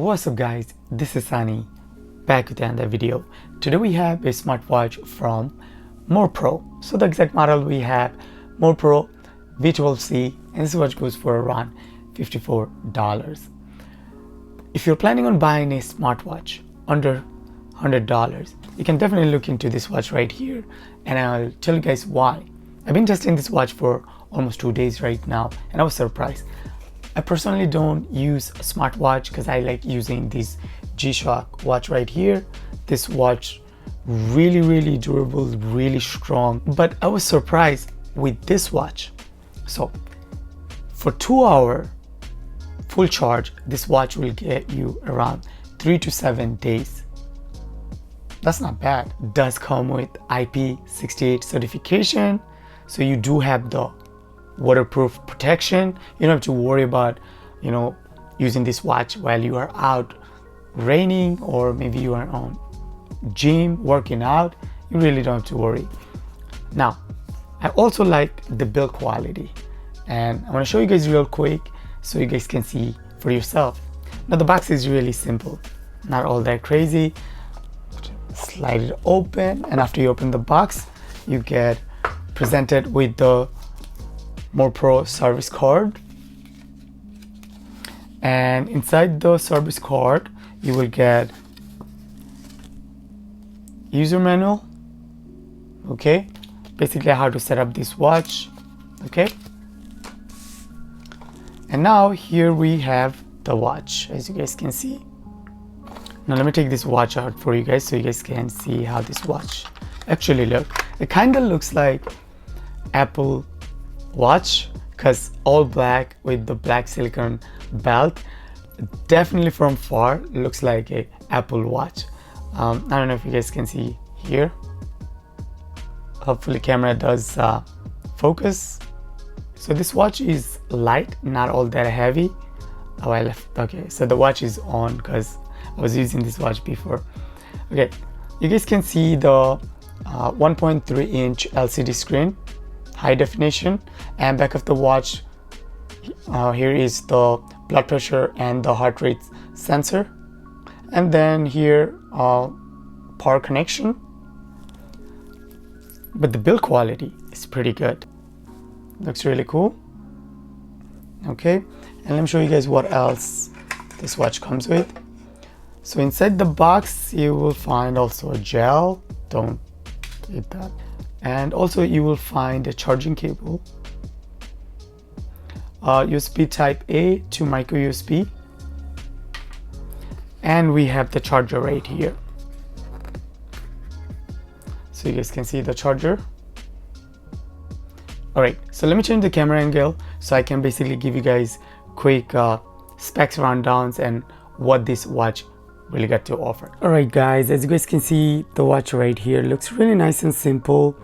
What's up guys, this is Sunny, back with another video. Today we have a smartwatch from MorePro. So the exact model we have MorePro V12C, and this watch goes for around $54. If you're planning on buying a smartwatch under $100, you can definitely look into this watch right here, and I'll tell you guys why. I've been testing this watch for almost 2 days right now, and I was surprised. I personally don't use a smartwatch because I like using this G-Shock watch right here. This watch really durable, really strong, but I was surprised with this watch. So for 2 hour full charge, this watch will get you around 3 to 7 days. That's not bad. It does come with IP68 certification, so you do have the waterproof protection. You don't have to worry about using this watch while you are out raining, or maybe you are on gym working out. You really don't have to worry. Now I also like the build quality, and I want to show you guys real quick so you guys can see for yourself. Now the box is really simple, not all that crazy. Slide it open, and after you open the box, you get presented with the MorePro service card, and inside the service card you will get user manual, okay, basically how to set up this watch, okay. And now here we have the watch, as you guys can see. Now let me take this watch out for you guys so you guys can see how this watch actually looks. It kind of looks like Apple watch, because all black with the black silicone belt. Definitely from far looks like a Apple watch. I don't know if you guys can see here. Hopefully camera does focus. So this watch is light, not all that heavy. Oh, I left. Okay, so the watch is on because I was using this watch before. Okay, you guys can see the 1.3-inch LCD screen, high definition, and back of the watch here is the blood pressure and the heart rate sensor, and then here power connection. But the build quality is pretty good, looks really cool. Okay, and let me show you guys what else this watch comes with. So inside the box you will find also a gel, don't eat that, and also you will find a charging cable, USB type A to micro USB, and we have the charger right here, so you guys can see the charger. Alright, so let me change the camera angle so I can basically give you guys quick specs rundowns and what this watch really got to offer. Alright guys, as you guys can see, the watch right here looks really nice and simple.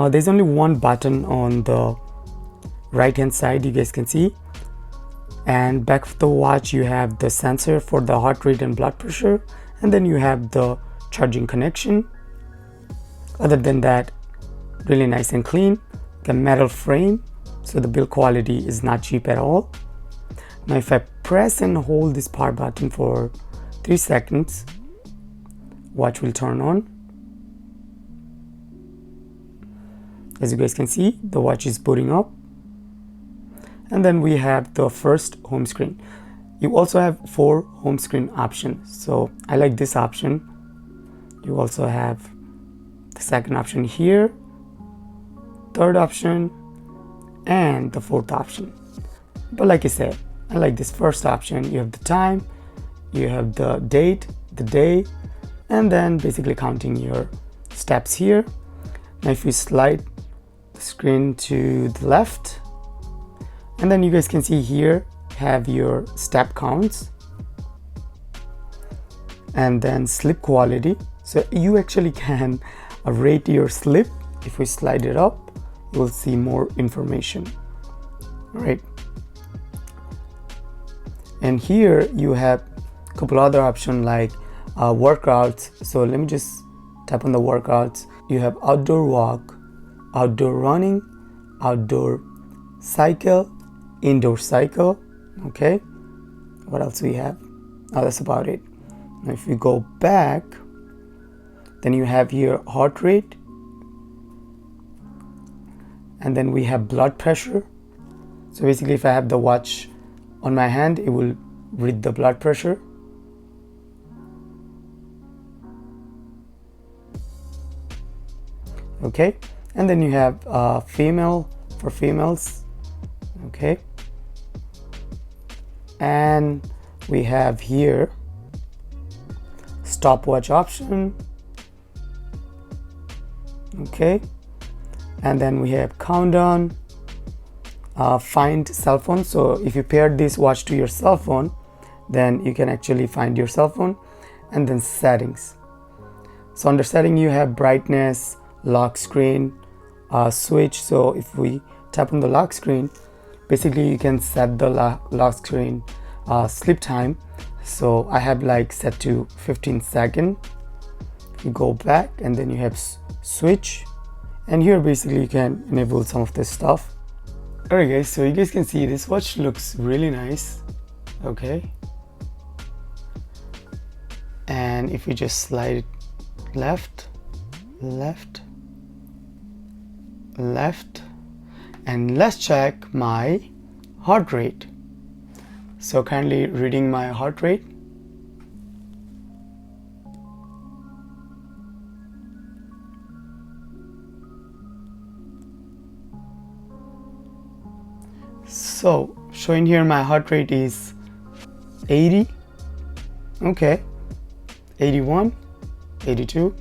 There's only one button on the right hand side, you guys can see, and back of the watch you have the sensor for the heart rate and blood pressure, and then you have the charging connection. Other than that, really nice and clean. The metal frame, so the build quality is not cheap at all. Now if I press and hold this power button for 3 seconds, watch will turn on. As you guys can see, the watch is booting up, and then we have the first home screen. You also have 4 home screen options, so I like this option. You also have the second option here, third option, and the fourth option. But like I said, I like this first option. You have the time, you have the date, the day, and then basically counting your steps here. Now if you slide the screen to the left, and then you guys can see here have your step counts, and then sleep quality, so you actually can rate your sleep. If we slide it up, you will see more information, right? And here you have a couple other options like workouts. So let me just tap on the workouts. You have outdoor walk, outdoor running, outdoor cycle, indoor cycle. Okay, what else we have? That's about it. Now if you go back, then you have here heart rate, and then we have blood pressure. So basically if I have the watch on my hand, it will read the blood pressure. Okay, and then you have female for females. Okay, and we have here stopwatch option. Okay, and then we have countdown, find cell phone. So if you pair this watch to your cell phone, then you can actually find your cell phone. And then settings. So under setting you have brightness, lock screen, switch. So if we tap on the lock screen, basically you can set the lock screen sleep time. So I have like set to 15 seconds. You go back and then you have switch, and here basically you can enable some of this stuff. Alright guys, so you guys can see this watch looks really nice. Okay, and if you just slide it left, and let's check my heart rate. So currently reading my heart rate. So showing here my heart rate is 80. Okay, 81, 82.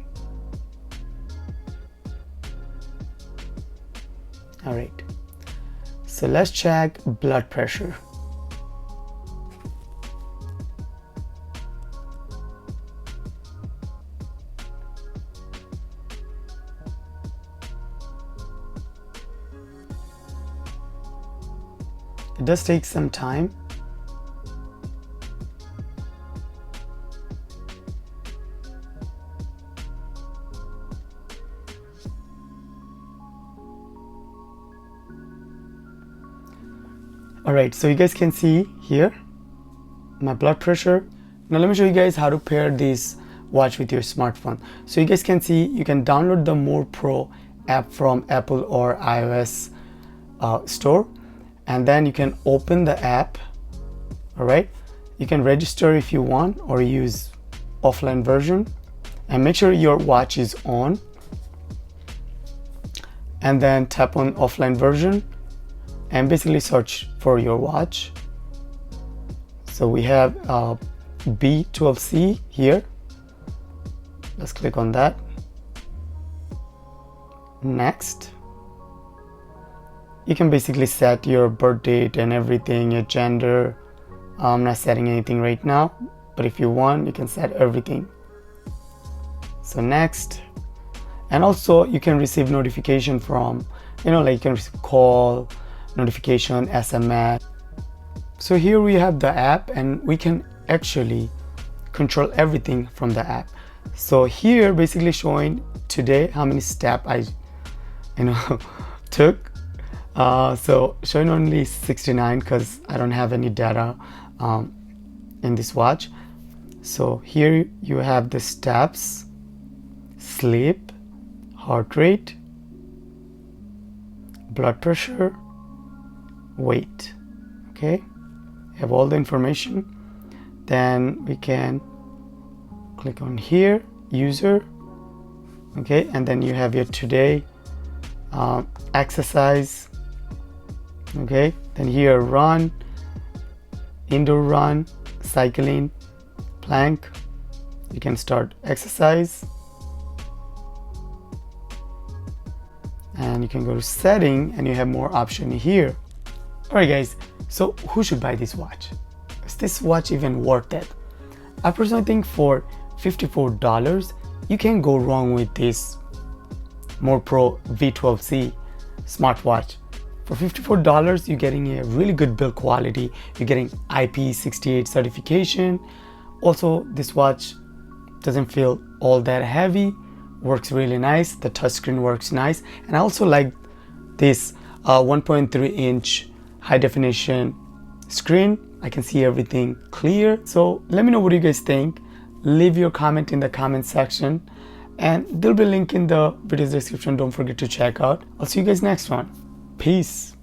All right, so let's check blood pressure. It does take some time. Alright, so you guys can see here my blood pressure. Now let me show you guys how to pair this watch with your smartphone. So you guys can see you can download the MorePro app from Apple or iOS store, and then you can open the app. Alright, you can register if you want or use offline version, and make sure your watch is on, and then tap on offline version and basically search for your watch. So we have B12C here. Let's click on that. Next, you can basically set your birth date and everything, your gender. I'm not setting anything right now, but if you want, you can set everything. So next, and also you can receive notification from, like you can receive call, notification, SMS. So here we have the app, and we can actually control everything from the app. So here basically showing today how many steps I took. So showing only 69 because I don't have any data in this watch. So here you have the steps, sleep, heart rate, blood pressure, weight. Okay, you have all the information. Then we can click on here, user. Okay, and then you have your today, exercise. Okay, then here run, indoor run, cycling, plank. You can start exercise, and you can go to setting, and you have more option here. Alright guys, so who should buy this watch? Is this watch even worth it? I personally think for $54 you can't go wrong with this MorePro V12C smartwatch. For $54 you're getting a really good build quality, you're getting IP68 certification. Also this watch doesn't feel all that heavy, works really nice, the touchscreen works nice, and I also like this 1.3 inch high definition screen. I can see everything clear. So let me know what you guys think. Leave your comment in the comment section, and there'll be a link in the video's description. Don't forget to check out. I'll see you guys next one. Peace.